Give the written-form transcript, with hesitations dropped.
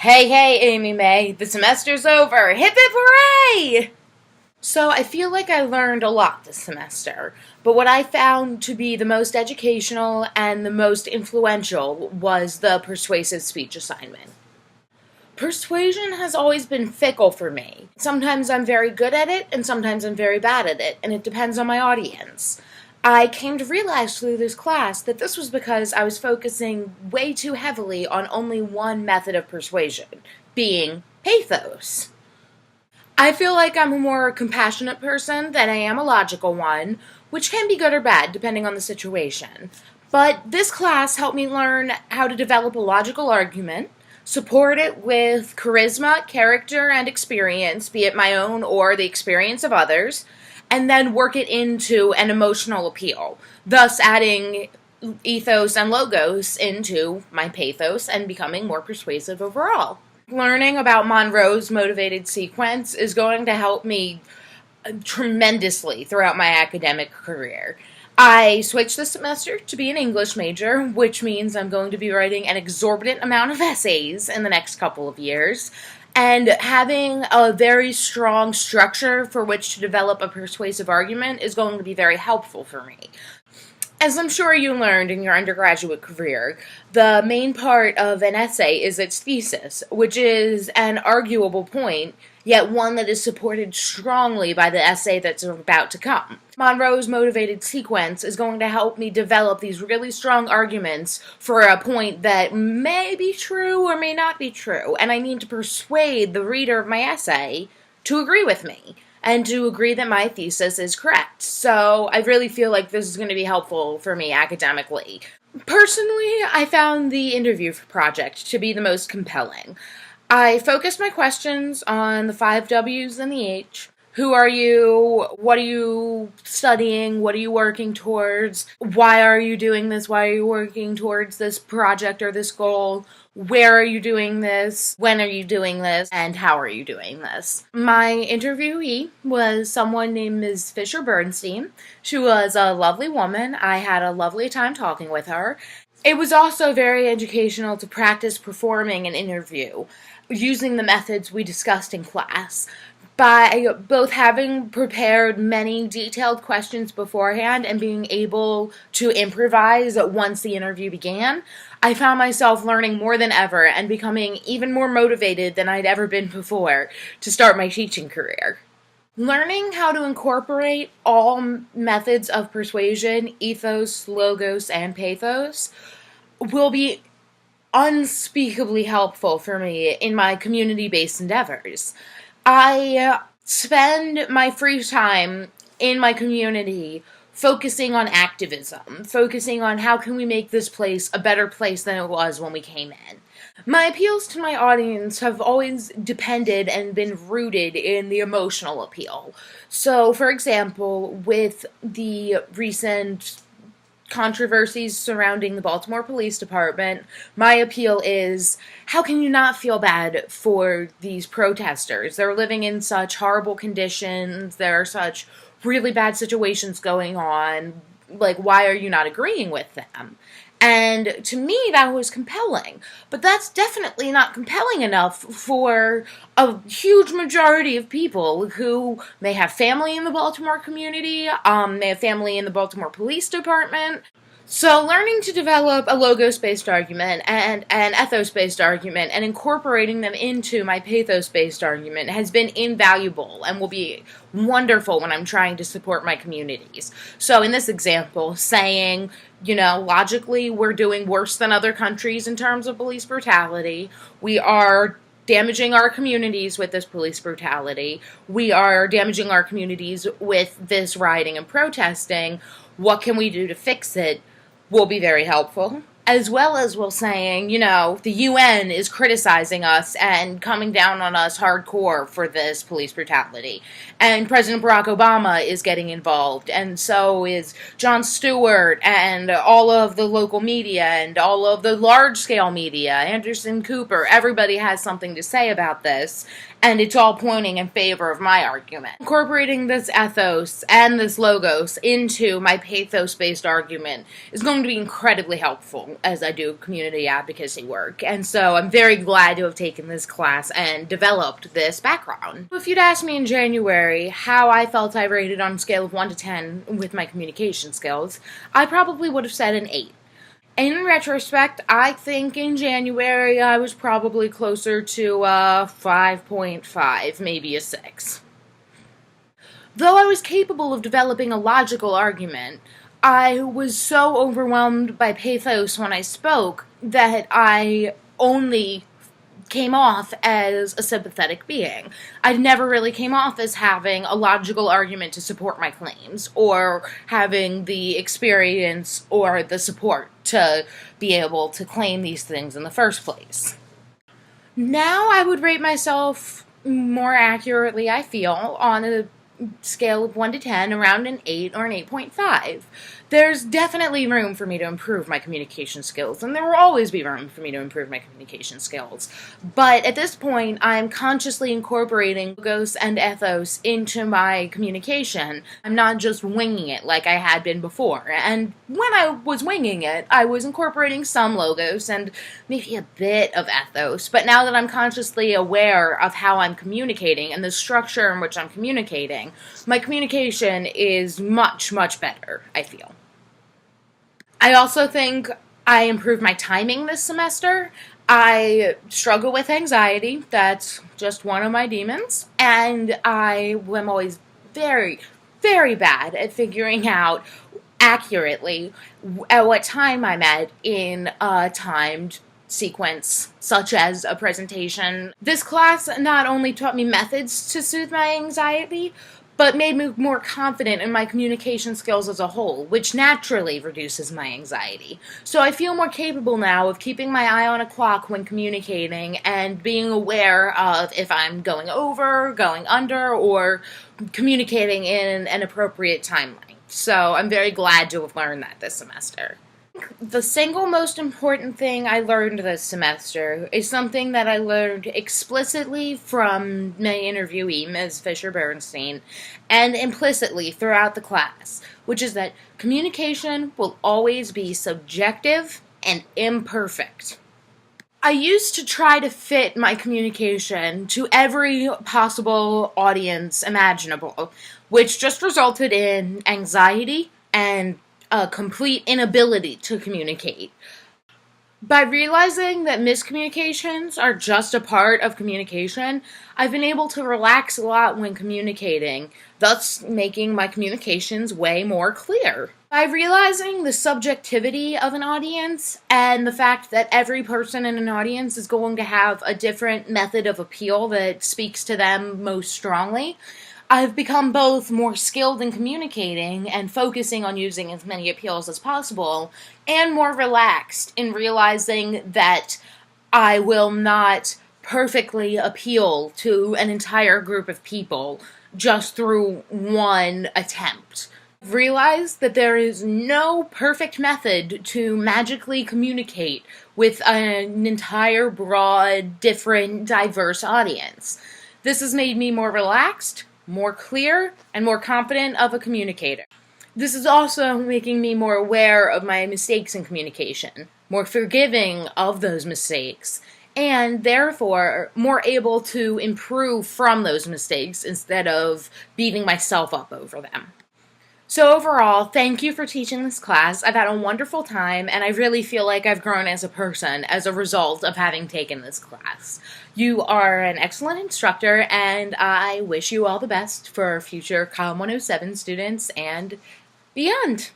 Hey, Amy May, the semester's over. Hip hip hooray! So I feel like I learned a lot this semester, but what I found to be the most educational and the most influential was the persuasive speech assignment. Persuasion has always been fickle for me. Sometimes I'm very good at it, and sometimes I'm very bad at it, and it depends on my audience. I came to realize through this class that this was because I was focusing way too heavily on only one method of persuasion, being pathos. I feel like I'm a more compassionate person than I am a logical one, which can be good or bad depending on the situation. But this class helped me learn how to develop a logical argument, support it with charisma, character, and experience, be it my own or the experience of others, and then work it into an emotional appeal, thus adding ethos and logos into my pathos and becoming more persuasive overall. Learning about Monroe's motivated sequence is going to help me tremendously throughout my academic career. I switched this semester to be an English major, which means I'm going to be writing an exorbitant amount of essays in the next couple of years, and having a very strong structure for which to develop a persuasive argument is going to be very helpful for me. As I'm sure you learned in your undergraduate career, the main part of an essay is its thesis, which is an arguable point, yet one that is supported strongly by the essay that's about to come. Monroe's motivated sequence is going to help me develop these really strong arguments for a point that may be true or may not be true, and I need to persuade the reader of my essay to agree with me and to agree that my thesis is correct. So I really feel like this is going to be helpful for me academically. Personally, I found the interview project to be the most compelling. I focused my questions on the 5 W's and the H. Who are you? What are you studying? What are you working towards? Why are you doing this? Why are you working towards this project or this goal? Where are you doing this? When are you doing this? And how are you doing this? My interviewee was someone named Ms. Fisher Bernstein. She was a lovely woman. I had a lovely time talking with her. It was also very educational to practice performing an interview using the methods we discussed in class. By both having prepared many detailed questions beforehand and being able to improvise once the interview began, I found myself learning more than ever and becoming even more motivated than I'd ever been before to start my teaching career. Learning how to incorporate all methods of persuasion, ethos, logos, and pathos will be unspeakably helpful for me in my community-based endeavors. I spend my free time in my community focusing on activism, focusing on how can we make this place a better place than it was when we came in. My appeals to my audience have always depended and been rooted in the emotional appeal. So, for example, with the recent controversies surrounding the Baltimore Police Department, my appeal is, how can you not feel bad for these protesters? They're living in such horrible conditions, there are such really bad situations going on, like, why are you not agreeing with them? And to me, that was compelling. But that's definitely not compelling enough for a huge majority of people who may have family in the Baltimore community, may have family in the Baltimore Police Department. So learning to develop a logos-based argument and an ethos-based argument and incorporating them into my pathos-based argument has been invaluable and will be wonderful when I'm trying to support my communities. So in this example, saying, logically we're doing worse than other countries in terms of police brutality. We are damaging our communities with this police brutality. We are damaging our communities with this rioting and protesting. What can we do to fix it? Will be very helpful. As well as we're saying, the UN is criticizing us and coming down on us hardcore for this police brutality. And President Barack Obama is getting involved, and so is Jon Stewart, and all of the local media, and all of the large-scale media, Anderson Cooper. Everybody has something to say about this, and it's all pointing in favor of my argument. Incorporating this ethos and this logos into my pathos-based argument is going to be incredibly helpful as I do community advocacy work. And so I'm very glad to have taken this class and developed this background. If you'd asked me in January how I felt I rated on a scale of 1 to 10 with my communication skills, I probably would have said an 8. In retrospect, I think in January I was probably closer to a 5.5, maybe a 6. Though I was capable of developing a logical argument, I was so overwhelmed by pathos when I spoke that I only came off as a sympathetic being. I never really came off as having a logical argument to support my claims, or having the experience or the support to be able to claim these things in the first place. Now I would rate myself more accurately, I feel, on a scale of 1 to 10, around an 8 or an 8.5. There's definitely room for me to improve my communication skills, and there will always be room for me to improve my communication skills. But at this point, I'm consciously incorporating logos and ethos into my communication. I'm not just winging it like I had been before. And when I was winging it, I was incorporating some logos and maybe a bit of ethos. But now that I'm consciously aware of how I'm communicating and the structure in which I'm communicating, my communication is much, much better, I feel. I also think I improved my timing this semester. I struggle with anxiety. That's just one of my demons. And I am always very, very bad at figuring out accurately at what time I'm at in a timed sequence, such as a presentation. This class not only taught me methods to soothe my anxiety, but made me more confident in my communication skills as a whole, which naturally reduces my anxiety. So I feel more capable now of keeping my eye on a clock when communicating and being aware of if I'm going over, going under, or communicating in an appropriate timeline. So I'm very glad to have learned that this semester. The single most important thing I learned this semester is something that I learned explicitly from my interviewee, Ms. Fisher-Bernstein, and implicitly throughout the class, which is that communication will always be subjective and imperfect. I used to try to fit my communication to every possible audience imaginable, which just resulted in anxiety and a complete inability to communicate. By realizing that miscommunications are just a part of communication, I've been able to relax a lot when communicating, thus making my communications way more clear. By realizing the subjectivity of an audience and the fact that every person in an audience is going to have a different method of appeal that speaks to them most strongly, I've become both more skilled in communicating and focusing on using as many appeals as possible, and more relaxed in realizing that I will not perfectly appeal to an entire group of people just through one attempt. I've realized that there is no perfect method to magically communicate with an entire, broad, different, diverse audience. This has made me more relaxed, more clear, and more confident of a communicator. This is also making me more aware of my mistakes in communication, more forgiving of those mistakes, and therefore more able to improve from those mistakes instead of beating myself up over them. So overall, thank you for teaching this class. I've had a wonderful time, and I really feel like I've grown as a person as a result of having taken this class. You are an excellent instructor, and I wish you all the best for future COM 107 students and beyond.